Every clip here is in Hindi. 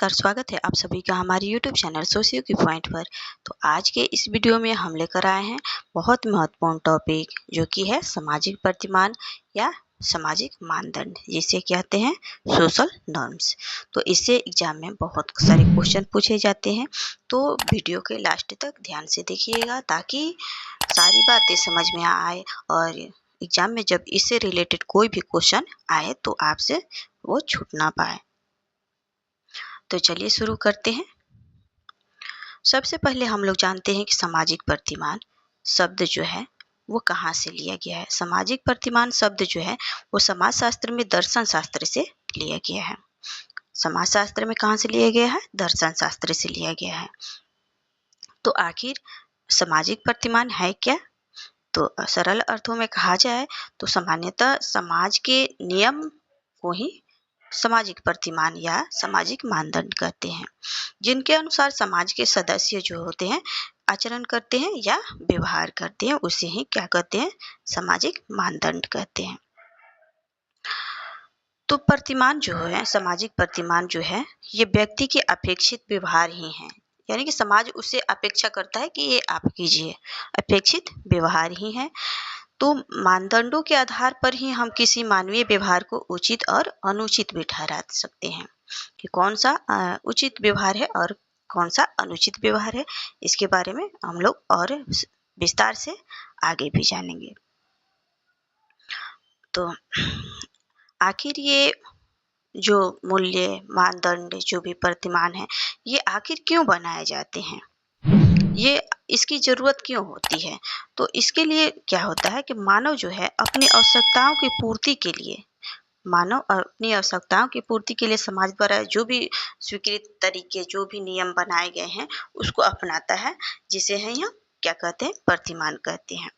नमस्कार, स्वागत है आप सभी का हमारे YouTube चैनल सोशियो की पॉइंट पर। तो आज के इस वीडियो में हम लेकर आए हैं बहुत महत्वपूर्ण टॉपिक, जो कि है सामाजिक प्रतिमान या सामाजिक मानदंड, जिसे कहते हैं सोशल नॉर्म्स। तो इससे एग्जाम में बहुत सारे क्वेश्चन पूछे जाते हैं, तो वीडियो के लास्ट तक ध्यान से देखिएगा ताकि सारी बातें समझ में आए और एग्जाम में जब इससे रिलेटेड कोई भी क्वेश्चन आए तो आपसे वो छूट ना पाए। तो चलिए शुरू करते हैं। सबसे पहले हम लोग जानते हैं कि सामाजिक प्रतिमान शब्द जो है वो कहाँ से लिया गया है। सामाजिक प्रतिमान शब्द जो है वो समाजशास्त्र में दर्शन शास्त्र से लिया गया है। समाजशास्त्र में कहाँ से लिया गया है? दर्शन शास्त्र से लिया गया है। तो आखिर सामाजिक प्रतिमान है क्या? तो सरल अर्थों में कहा जाए तो सामान्यतः समाज के नियम को ही सामाजिक प्रतिमान या सामाजिक मानदंड कहते हैं, जिनके अनुसार समाज के सदस्य जो होते हैं आचरण करते हैं या व्यवहार करते हैं, उसे ही क्या कहते हैं? सामाजिक मानदंड कहते हैं। तो प्रतिमान जो है, सामाजिक प्रतिमान जो है, ये व्यक्ति के अपेक्षित व्यवहार ही हैं। यानी कि समाज उससे अपेक्षा करता है कि ये आप कीजिए, अपेक्षित व्यवहार ही है। तो मानदंडों के आधार पर ही हम किसी मानवीय व्यवहार को उचित और अनुचित भी ठहरा सकते हैं कि कौन सा उचित व्यवहार है और कौन सा अनुचित व्यवहार है। इसके बारे में हम लोग और विस्तार से आगे भी जानेंगे। तो आखिर ये जो मूल्य, मानदंड, जो भी प्रतिमान है, ये आखिर क्यों बनाए जाते हैं? ये इसकी ज़रूरत क्यों होती है? तो इसके लिए क्या होता है कि मानव जो है अपनी आवश्यकताओं की पूर्ति के लिए, मानव अपनी आवश्यकताओं की पूर्ति के लिए समाज द्वारा जो भी स्वीकृत तरीके, जो भी नियम बनाए गए हैं, उसको अपनाता है, जिसे है हम क्या कहते हैं? प्रतिमान कहते हैं।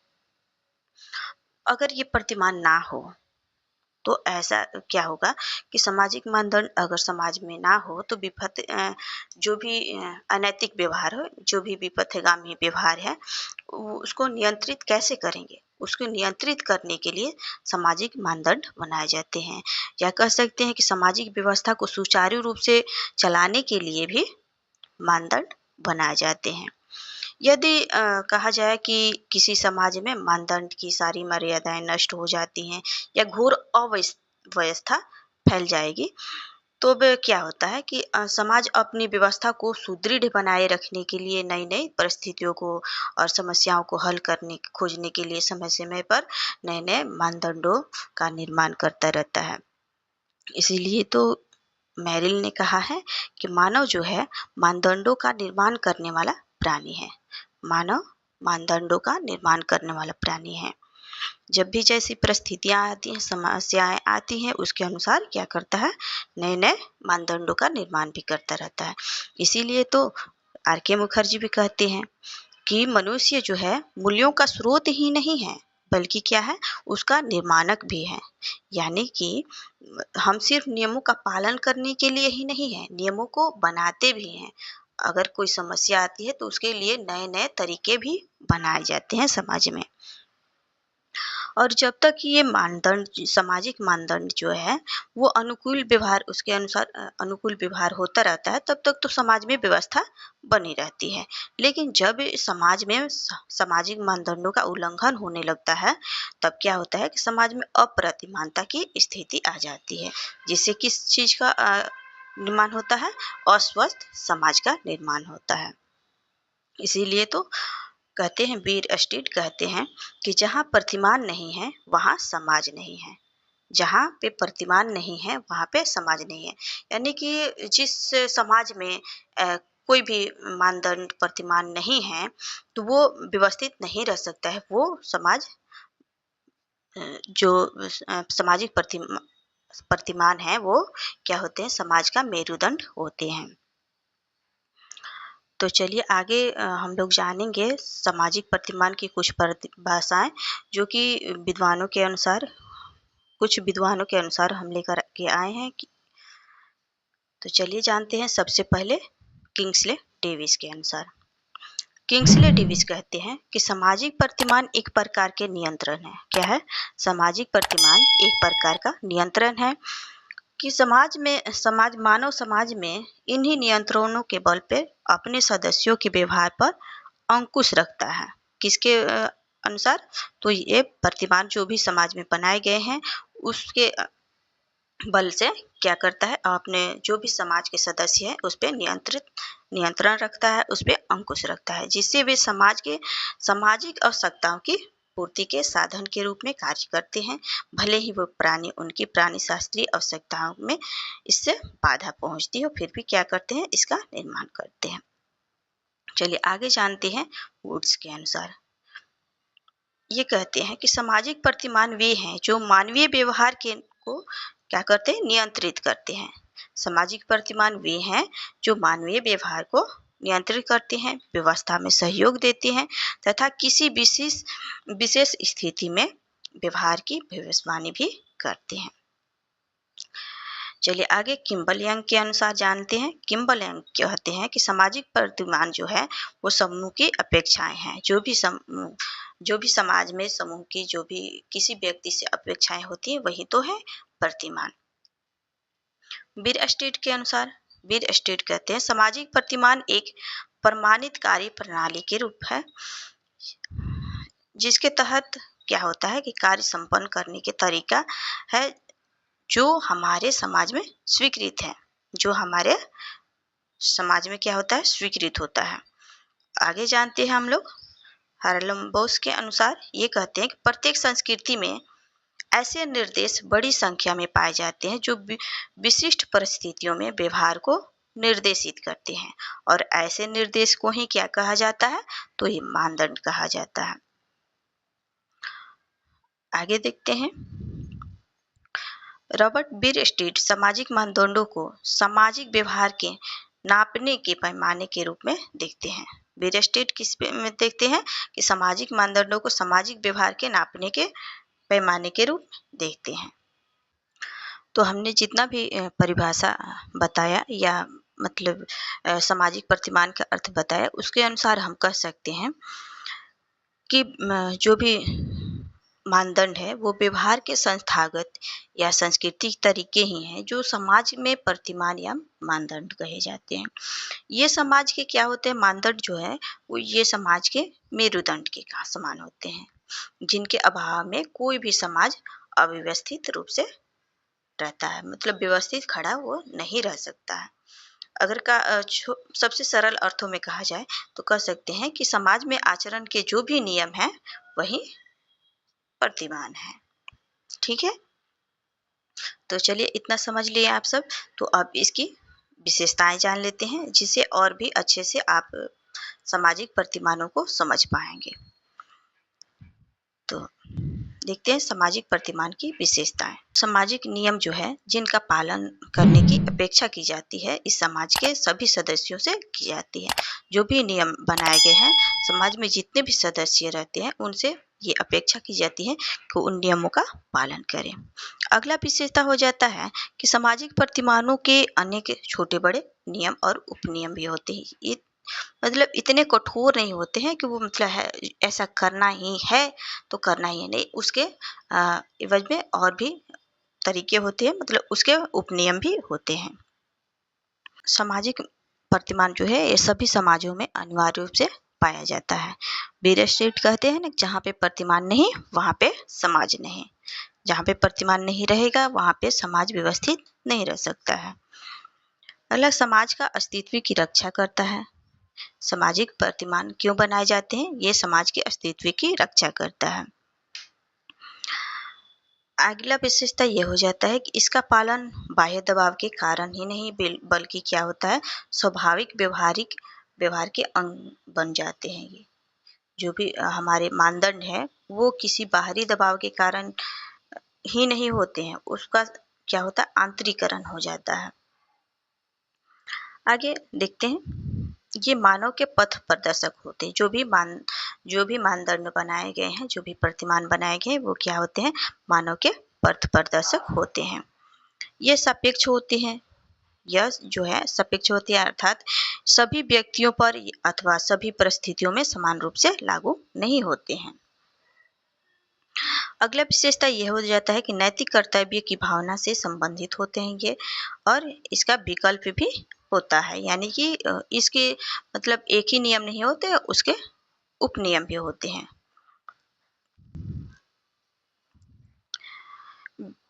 अगर ये प्रतिमान ना हो तो ऐसा क्या होगा कि सामाजिक मानदंड अगर समाज में ना हो तो जो भी अनैतिक व्यवहार हो, जो भी विपथगामी व्यवहार है, उसको नियंत्रित कैसे करेंगे? उसको नियंत्रित करने के लिए सामाजिक मानदंड बनाए जाते हैं, या कह सकते हैं कि सामाजिक व्यवस्था को सुचारू रूप से चलाने के लिए भी मानदंड बनाए जाते हैं। यदि कहा जाए कि किसी समाज में मानदंड की सारी मर्यादाएं नष्ट हो जाती हैं या घोर अव्यवस्था फैल जाएगी, तो अब क्या होता है कि समाज अपनी व्यवस्था को सुदृढ़ बनाए रखने के लिए नई नई परिस्थितियों को और समस्याओं को हल करने खोजने के लिए समय समय पर नए नए मानदंडों का निर्माण करता रहता है। इसीलिए तो मेरिल ने कहा है कि मानव जो है मानदंडों का निर्माण करने वाला प्राणी है। मानव मानदंडों का निर्माण करने वाला प्राणी है। जब भी जैसी परिस्थितियां आती हैं, समस्याएं आती हैं, उसके अनुसार क्या करता है? नए नए मानदंडों का निर्माण भी करता रहता है। इसीलिए तो आर के मुखर्जी भी कहते हैं कि मनुष्य जो है मूल्यों का स्रोत ही नहीं है, बल्कि क्या है? उसका निर्माणक भी है। यानी कि हम सिर्फ नियमों का पालन करने के लिए ही नहीं है, नियमों को बनाते भी हैं। अगर कोई समस्या आती है तो उसके लिए नए नए तरीके भी बनाए जाते हैं समाज में। और जब तक ये मानदंड, सामाजिक मानदंड जो है वो अनुकूल व्यवहार, उसके अनुसार अनुकूल व्यवहार होता रहता है, तब तक तो समाज में व्यवस्था बनी रहती है। लेकिन जब समाज में सामाजिक मानदंडों का उल्लंघन होने लगता है, तब क्या होता है कि समाज में अप्रतिमानता की स्थिति आ जाती है, जिससे किस चीज का निर्माण होता है? अस्वस्थ समाज का निर्माण होता है। इसीलिए तो कहते हैं, बीर स्टेट कहते हैं कि जहाँ प्रतिमान नहीं है वहाँ समाज नहीं है, जहाँ पे प्रतिमान नहीं है वहाँ पे समाज नहीं है। यानी कि जिस समाज में कोई भी मानदंड, प्रतिमान नहीं है, तो वो व्यवस्थित नहीं रह सकता है। वो समाज जो सामाजिक प्रतिमान है, वो क्या होते हैं? समाज का मेरुदंड होते हैं। तो चलिए आगे हम लोग जानेंगे सामाजिक प्रतिमान की कुछ परिभाषाएं, जो कि कुछ विद्वानों के अनुसार हम लेकर के आए हैं। तो चलिए जानते हैं। सबसे पहले किंग्सले डेविस के अनुसार, किंग्सले डेविस कहते हैं कि सामाजिक प्रतिमान एक प्रकार के नियंत्रण है। क्या है? सामाजिक प्रतिमान एक प्रकार का नियंत्रण है कि मानव समाज में इन्हीं नियंत्रणों के बल पे अपने सदस्यों के व्यवहार पर अंकुश रखता है। किसके अनुसार? तो ये प्रतिमान जो भी समाज में बनाए गए हैं उसके बल से क्या करता है, अपने जो भी समाज के सदस्य हैं उस पे नियंत्रण रखता है, उस पे अंकुश रखता है, जिससे वे समाज के सामाजिक आवश्यकताओं की पूर्ति के साधन के रूप में कार्य करते हैं। भले ही वो उनकी प्राणी शास्त्रीय आवश्यकताओं में इससे बाधा पहुंचती हो, फिर भी क्या करते हैं, इसका निर्माण करते हैं। चलिए आगे जानते हैं वुड्स के अनुसार। ये कहते हैं कि सामाजिक प्रतिमान वे हैं जो मानवीय व्यवहार को क्या करते हैं, नियंत्रित करते हैं। सामाजिक प्रतिमान वे हैं जो मानवीय व्यवहार को नियंत्रित करते हैं, व्यवस्था में सहयोग देते हैं तथा किसी विशेष स्थिति में व्यवहार की भविष्यवाणी भी करते हैं। चलिए आगे किम्बल यंग के अनुसार जानते हैं। किम्बल यंग कहते हैं कि सामाजिक प्रतिमान जो है वो समूह की अपेक्षाएं हैं। जो भी समाज में समूह की जो भी किसी व्यक्ति से अपेक्षाएं होती है वही तो है प्रतिमान। बीरस्टेट के अनुसार, बीरस्टेट कहते हैं सामाजिक प्रतिमान एक प्रमाणित कार्य प्रणाली के रूप है जिसके तहत क्या होता है कि कार्य संपन्न करने के तरीका है जो हमारे समाज में स्वीकृत है, जो हमारे समाज में क्या होता है, स्वीकृत होता है। आगे जानते हैं हम लोग हार्लमबोस के अनुसार। ये कहते हैं कि प्रत्येक संस्कृति में ऐसे निर्देश बड़ी संख्या में पाए जाते हैं जो विशिष्ट परिस्थितियों में व्यवहार को निर्देशित करते हैं और ऐसे निर्देश को ही क्या कहा जाता है, तो ये मानदंड कहा जाता है। आगे देखते हैं रॉबर्ट बीरस्टेट सामाजिक मानदंडों को सामाजिक व्यवहार के नापने के पैमाने के रूप में देखते हैं। बीरस्टेट किस में देखते हैं कि सामाजिक मानदंडों को सामाजिक व्यवहार के नापने के पैमाने के रूप में देखते हैं। तो हमने जितना भी परिभाषा बताया या मतलब सामाजिक प्रतिमान का अर्थ बताया उसके अनुसार हम कह सकते हैं कि जो भी मानदंड है वो व्यवहार के संस्थागत या सांस्कृतिक तरीके ही हैं जो समाज में प्रतिमान या मानदंड कहे जाते हैं। ये समाज के क्या होते हैं, मानदंड जो है वो ये समाज के मेरुदंड के समान होते हैं जिनके अभाव में कोई भी समाज अव्यवस्थित रूप से रहता है, मतलब व्यवस्थित खड़ा वो नहीं रह सकता है। अगर सबसे सरल अर्थों में कहा जाए तो कह सकते हैं कि समाज में आचरण के जो भी नियम हैं वही प्रतिमान है। ठीक है, तो चलिए इतना समझ लिए आप सब। तो अब इसकी विशेषताएं जान लेते हैं जिससे और भी अच्छे से आप सामाजिक प्रतिमानों को समझ पाएंगे। तो देखते हैं सामाजिक प्रतिमान की विशेषताएं। सामाजिक नियम जो है जिनका पालन करने की अपेक्षा की जाती है इस समाज के सभी सदस्यों से की जाती है। जो भी नियम बनाए गए हैं समाज में जितने भी सदस्य रहते हैं उनसे ये अपेक्षा की जाती है कि उन नियमों का पालन करें। अगला विशेषता हो जाता है कि सामाजिक प्रतिमानों के अनेक छोटे बड़े नियम और उपनियम भी होते हैं। ये मतलब इतने कठोर नहीं होते हैं कि वो मतलब है ऐसा करना ही है तो करना ही है, नहीं, उसके एवज में और भी तरीके होते हैं, मतलब उसके उपनियम भी होते हैं। सामाजिक प्रतिमान जो है ये सभी समाजों में अनिवार्य रूप से पाया जाता है। बीरस्टेट कहते हैं ना, जहाँ पे प्रतिमान नहीं वहाँ पे समाज नहीं, जहाँ पे प्रतिमान नहीं रहेगा वहाँ पे समाज व्यवस्थित नहीं रह सकता है। अलग समाज का अस्तित्व की रक्षा करता है। सामाजिक प्रतिमान क्यों बनाए जाते हैं, ये समाज के अस्तित्व की रक्षा करता है। अगला विशेषता यह हो जाता है कि इसका पालन बाह्य दबाव के कारण ही नहीं बल्कि क्या होता है, स्वाभाविक व्यवहार के अंग बन जाते हैं। ये जो भी हमारे मानदंड है वो किसी बाहरी दबाव के कारण ही नहीं होते हैं, उसका क्या होता है, आंतरिकरण हो जाता है। आगे देखते हैं ये मानव के पथ प्रदर्शक होते हैं। जो भी मानदंड बनाए गए हैं, जो भी प्रतिमान बनाए गए हैं वो क्या होते हैं, मानव के पथ प्रदर्शक होते हैं। ये सापेक्ष होते हैं, यह जो है सापेक्ष होते हैं अर्थात सभी व्यक्तियों पर अथवा सभी परिस्थितियों में समान रूप से लागू नहीं होते हैं। अगला विशेषता ये हो जाता है कि नैतिक कर्तव्य की भावना से संबंधित होते हैं ये, और इसका विकल्प भी होता है, यानी कि इसके मतलब एक ही नियम नहीं होते, उसके उपनियम भी होते हैं।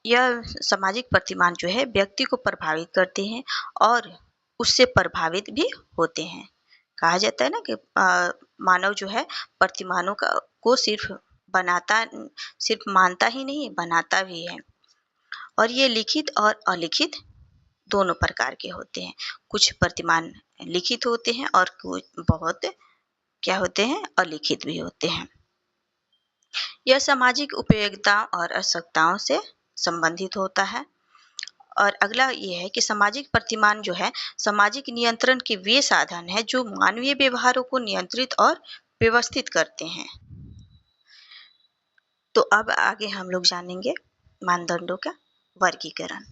यह सामाजिक प्रतिमान जो है व्यक्ति को प्रभावित करते हैं और उससे प्रभावित भी होते हैं। कहा जाता है ना कि मानव जो है प्रतिमानों का को बनाता सिर्फ मानता ही नहीं, बनाता भी है। और ये लिखित और अलिखित दोनों प्रकार के होते हैं। कुछ प्रतिमान लिखित होते हैं और कुछ बहुत क्या होते हैं, अलिखित भी होते हैं। यह सामाजिक उपयोगिता और आवश्यकताओं से संबंधित होता है। और अगला ये है कि सामाजिक प्रतिमान जो है सामाजिक नियंत्रण के वे साधन है जो मानवीय व्यवहारों को नियंत्रित और व्यवस्थित करते हैं। तो अब आगे हम लोग जानेंगे मानदंडों का वर्गीकरण।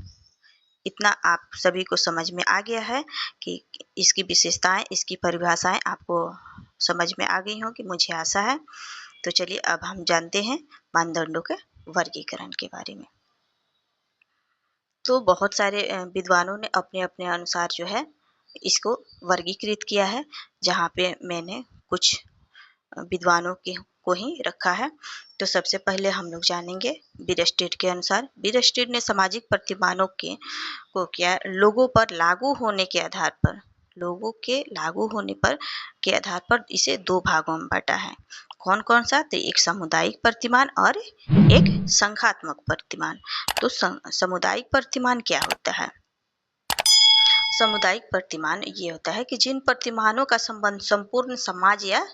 इतना आप सभी को समझ में आ गया है कि इसकी विशेषताएं, इसकी परिभाषाएं आपको समझ में आ गई होंगी, मुझे आशा है। तो चलिए अब हम जानते हैं मानदंडों के वर्गीकरण के बारे में। तो बहुत सारे विद्वानों ने अपने अपने अनुसार जो है इसको वर्गीकृत किया है, जहाँ पे मैंने कुछ विद्वानों के को ही रखा है। तो सबसे पहले हम लोग जानेंगे बीयरस्टेड के अनुसार। बीयरस्टेड ने सामाजिक प्रतिमानों को क्या लोगों पर लागू होने के आधार पर, लोगों के लागू होने पर के आधार पर इसे दो भागों में बांटा है। कौन कौन सा? तो एक सामुदायिक प्रतिमान और एक संघात्मक प्रतिमान। तो सामुदायिक प्रतिमान क्या होता है? सामुदायिक प्रतिमान ये होता है कि जिन प्रतिमानों का संबंध संपूर्ण समाज या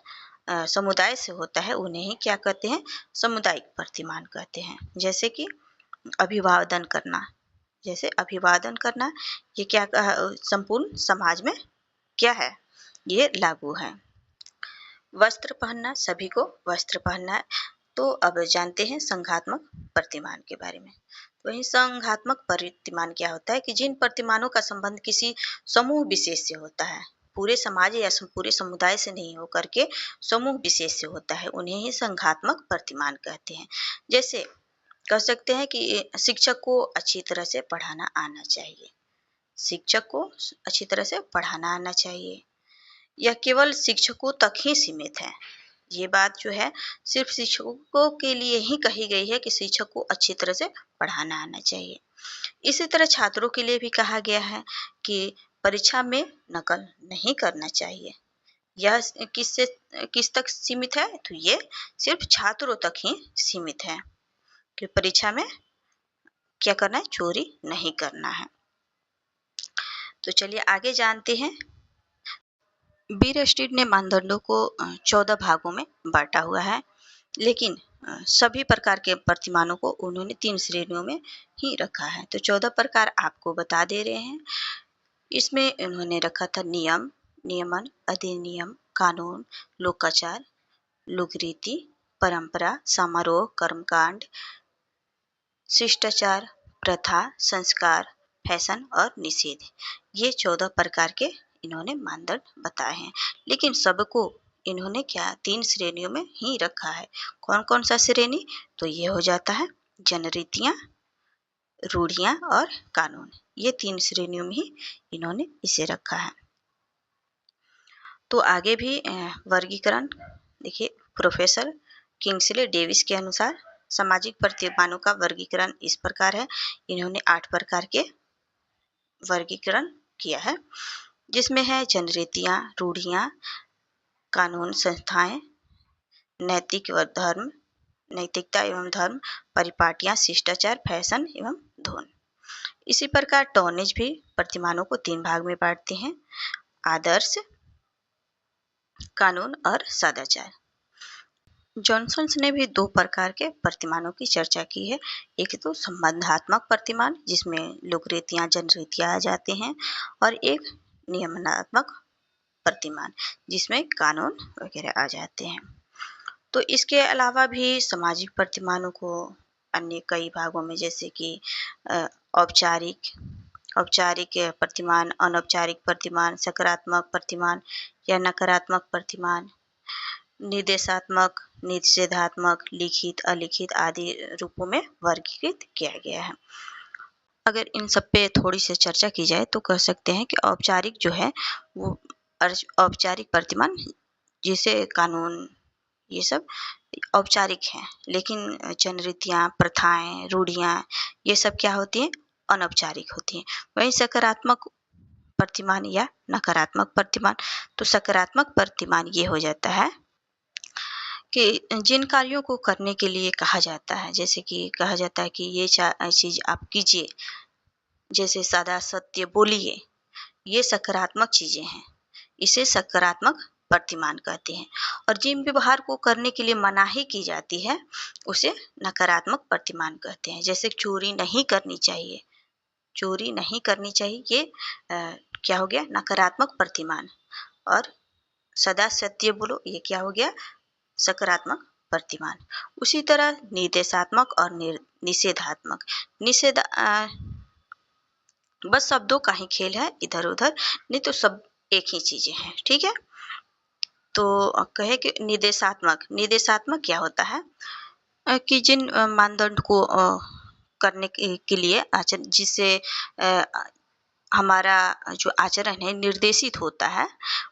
समुदाय से होता है उन्हें ही क्या कहते हैं? सामुदायिक प्रतिमान कहते हैं। जैसे कि अभिवादन करना, जैसे अभिवादन करना, ये क्या संपूर्ण समाज में क्या है? ये लागू है। वस्त्र पहनना, सभी को वस्त्र पहनना है। तो अब जानते हैं संघात्मक प्रतिमान के बारे में। वही संघात्मक प्रतिमान क्या होता है कि जिन प्रतिमानों का संबंध किसी समूह विशेष से होता है, पूरे समाज या पूरे समुदाय से नहीं होकर के समूह विशेष से होता है, उन्हें ही संघात्मक प्रतिमान कहते हैं। जैसे कह सकते हैं कि शिक्षक को अच्छी तरह से पढ़ाना आना चाहिए, शिक्षक को अच्छी तरह से पढ़ाना आना चाहिए। यह केवल शिक्षकों तक ही सीमित है। ये बात जो है सिर्फ शिक्षकों के लिए ही कही गई है कि शिक्षक को अच्छी तरह से पढ़ाना आना चाहिए। इसी तरह छात्रों के लिए भी कहा गया है कि परीक्षा में नकल नहीं करना चाहिए। यह किस तक सीमित है? तो ये सिर्फ छात्रों तक ही सीमित है कि परीक्षा में क्या करना है? चोरी नहीं करना है। तो चलिए आगे जानते हैं। बीयरस्टेड ने मानदंडों को 14 भागों में बांटा हुआ है, लेकिन सभी प्रकार के प्रतिमानों को उन्होंने 3 श्रेणियों में ही रखा है। तो 14 प्रकार आपको बता दे रहे हैं। इसमें उन्होंने रखा था नियम, नियमन, अधिनियम, कानून, लोकाचार, लोकरीति, परंपरा, समारोह, कर्मकांड, शिष्टाचार, प्रथा, संस्कार, फैशन और निषेध। ये 14 प्रकार के इन्होंने मानदंड बताए हैं, लेकिन सबको इन्होंने क्या 3 श्रेणियों में ही रखा है। कौन कौन सा श्रेणी? तो ये हो जाता है जनरीतियाँ, रूढ़ियाँ और कानून। ये 3 श्रेणियों में ही इन्होंने इसे रखा है। तो आगे भी वर्गीकरण देखिए, प्रोफेसर किंग्सले डेविस के अनुसार सामाजिक प्रतिमानों का वर्गीकरण इस प्रकार है। इन्होंने 8 प्रकार के वर्गीकरण किया है, जिसमें है जनरीतियाँ, रूढ़ियाँ, कानून, संस्थाएं, नैतिक व धर्म, नैतिकता एवं धर्म, परिपाटियाँ, शिष्टाचार, फैशन एवं धोन। इसी प्रकार टॉनेज भी प्रतिमानों को 3 भाग में बांटते हैं: आदर्श, कानून और सदाचार। जॉनसन ने भी 2 प्रकार के प्रतिमानों की चर्चा की है। एक तो संबंधात्मक प्रतिमान, जिसमें लोकरीतियाँ, जनरीतियाँ आ जाते हैं, और एक नियमनात्मक प्रतिमान, जिसमें कानून वगैरह आ जाते हैं। तो इसके अलावा भी सामाजिक प्रतिमानों को अन्य कई भागों में, जैसे कि औपचारिक प्रतिमान, अनौपचारिक प्रतिमान, सकारात्मक प्रतिमान या नकारात्मक प्रतिमान, निर्देशात्मक निषेधात्मक, लिखित, अलिखित आदि रूपों में वर्गीकृत किया गया है। अगर इन सब पे थोड़ी सी चर्चा की जाए तो कह सकते हैं कि औपचारिक जो है वो औपचारिक प्रतिमान, जैसे कानून, ये सब औपचारिक हैं, लेकिन जनरीतियाँ, प्रथाएं, रूढ़ियाँ, ये सब क्या होती हैं, अनौपचारिक होती हैं। वहीं सकारात्मक प्रतिमान या नकारात्मक प्रतिमान, तो सकारात्मक प्रतिमान ये हो जाता है कि जिन कार्यों को करने के लिए कहा जाता है, जैसे कि कहा जाता है कि ये चीज़ आप कीजिए, जैसे सदा सत्य बोलिए, ये सकारात्मक चीज़ें हैं, इसे सकारात्मक प्रतिमान कहते हैं। और जिन व्यवहार को करने के लिए मनाही की जाती है उसे नकारात्मक प्रतिमान कहते हैं। जैसे चोरी नहीं करनी चाहिए, चोरी नहीं करनी चाहिए, ये क्या हो गया, नकारात्मक प्रतिमान। और सदा सत्य बोलो, ये क्या हो गया, सकारात्मक प्रतिमान। उसी तरह निर्देशात्मक और निषेधात्मक, निषेध बस शब्दों का ही खेल है, इधर उधर नहीं तो सब एक ही चीजें हैं, ठीक है। तो कहे कि निर्देशात्मक, निर्देशात्मक क्या होता है कि जिन मानदंड को करने के लिए आचरण, जिससे हमारा जो आचरण है निर्देशित होता है,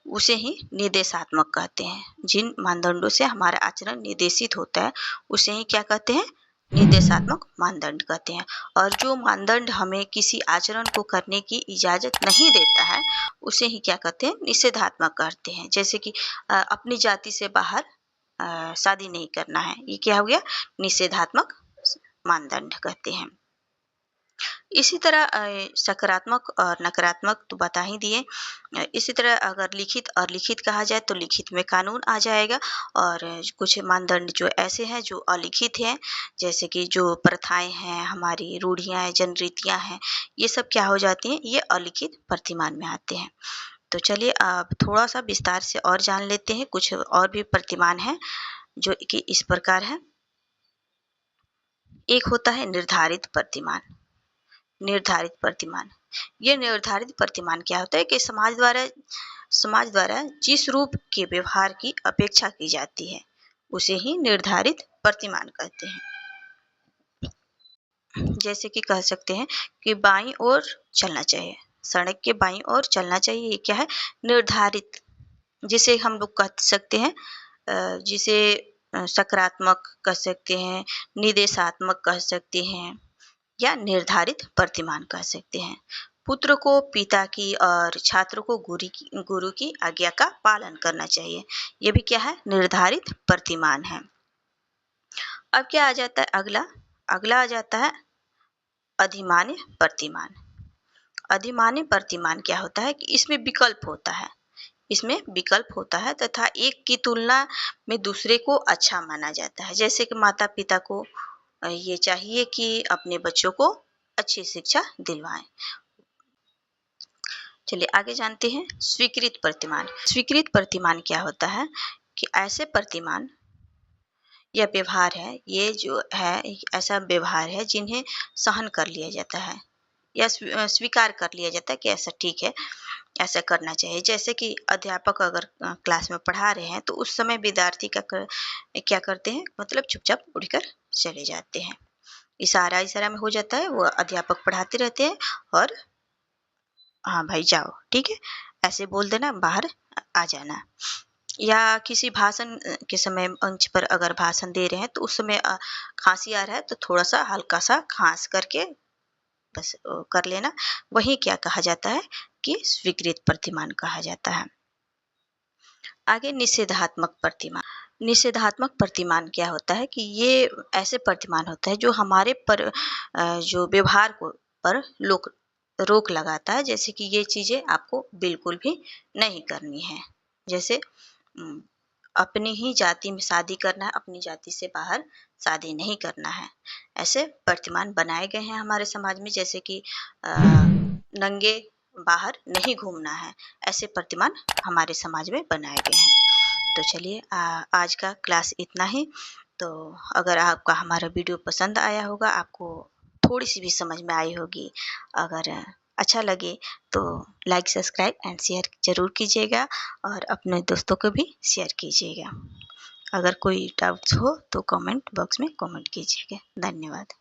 उसे ही निर्देशात्मक कहते हैं। जिन मानदंडों से हमारा आचरण निर्देशित होता है उसे ही क्या कहते हैं, निर्देशात्मक मानदंड कहते हैं। और जो मानदंड हमें किसी आचरण को करने की इजाज़त नहीं देता है उसे ही क्या कहते हैं, निषेधात्मक कहते हैं। जैसे कि अपनी जाति से बाहर शादी नहीं करना है, ये क्या हो गया, निषेधात्मक मानदंड कहते हैं। इसी तरह सकारात्मक और नकारात्मक तो बता ही दिए। इसी तरह अगर लिखित और लिखित कहा जाए तो लिखित में कानून आ जाएगा, और कुछ मानदंड जो ऐसे हैं जो अलिखित हैं, जैसे कि जो प्रथाएं हैं, हमारी रूढ़ियाँ हैं, जनरीतियाँ हैं, ये सब क्या हो जाती हैं, ये अलिखित प्रतिमान में आते हैं। तो चलिए अब थोड़ा सा विस्तार से और जान लेते हैं। कुछ और भी प्रतिमान हैं जो कि इस प्रकार है। एक होता है निर्धारित प्रतिमान। निर्धारित प्रतिमान, ये निर्धारित प्रतिमान क्या होता है कि समाज द्वारा जिस रूप के व्यवहार की अपेक्षा की जाती है उसे ही निर्धारित प्रतिमान कहते हैं। जैसे कि कह सकते हैं कि बाईं ओर चलना चाहिए, सड़क के बाईं ओर चलना चाहिए, ये क्या है, निर्धारित। जिसे हम लोग कह सकते हैं, जिसे सकारात्मक कह सकते हैं, निर्देशात्मक कह सकते हैं, या निर्धारित प्रतिमान कह सकते हैं। पुत्र को पिता की और छात्र को गुरु की आज्ञा का पालन करना चाहिए, ये भी क्या है, निर्धारित प्रतिमान है। अब क्या आ जाता है, अगला अगला आ जाता है अधिमान्य प्रतिमान। अधिमान्य प्रतिमान क्या होता है कि इसमें विकल्प होता है, इसमें विकल्प होता है तथा एक की तुलना में दूसरे को अच्छा माना जाता है। जैसे कि माता पिता को ये चाहिए कि अपने बच्चों को अच्छी शिक्षा दिलवाएं। चलिए आगे जानते हैं स्वीकृत प्रतिमान। स्वीकृत प्रतिमान क्या होता है कि ऐसे प्रतिमान या व्यवहार है, ये जो है एक ऐसा व्यवहार है जिन्हें सहन कर लिया जाता है या स्वीकार कर लिया जाता है कि ऐसा ठीक है, ऐसा करना चाहिए। जैसे कि अध्यापक अगर क्लास में पढ़ा रहे हैं तो उस समय विद्यार्थी क्या करते हैं, मतलब चुपचाप उठकर चले जाते हैं। इशारा इशारा में हो जाता है, वो अध्यापक पढ़ाते रहते हैं और हाँ भाई जाओ, ठीक है, ऐसे बोल देना, बाहर आ जाना। या किसी भाषण के समय मंच पर अगर भाषण दे रहे हैं तो उस समय खांसी आ रहा है तो थोड़ा सा हल्का सा खांस करके बस कर लेना, वही क्या कहा जाता है कि स्वीकृत प्रतिमान कहा जाता है। आगे निषेधात्मक प्रतिमान। निषेधात्मक प्रतिमान क्या होता है कि ये ऐसे प्रतिमान होता है जो हमारे पर जो व्यवहार को पर रोक लगाता है। जैसे कि ये चीज़ें आपको बिल्कुल भी नहीं करनी है। जैसे अपनी ही जाति में शादी करना है, अपनी जाति से बाहर शादी नहीं करना है। ऐसे प्रतिमान बनाए गए हैं हमारे समाज में। जैसे कि नंगे बाहर नहीं घूमना है, ऐसे प्रतिमान हमारे समाज में बनाए गए हैं। तो चलिए आज का क्लास इतना ही। तो अगर आपका हमारा वीडियो पसंद आया होगा, आपको थोड़ी सी भी समझ में आई होगी, अगर अच्छा लगे तो लाइक, सब्सक्राइब एंड शेयर ज़रूर कीजिएगा और अपने दोस्तों को भी शेयर कीजिएगा। अगर कोई डाउट्स हो तो कमेंट बॉक्स में कमेंट कीजिएगा। धन्यवाद।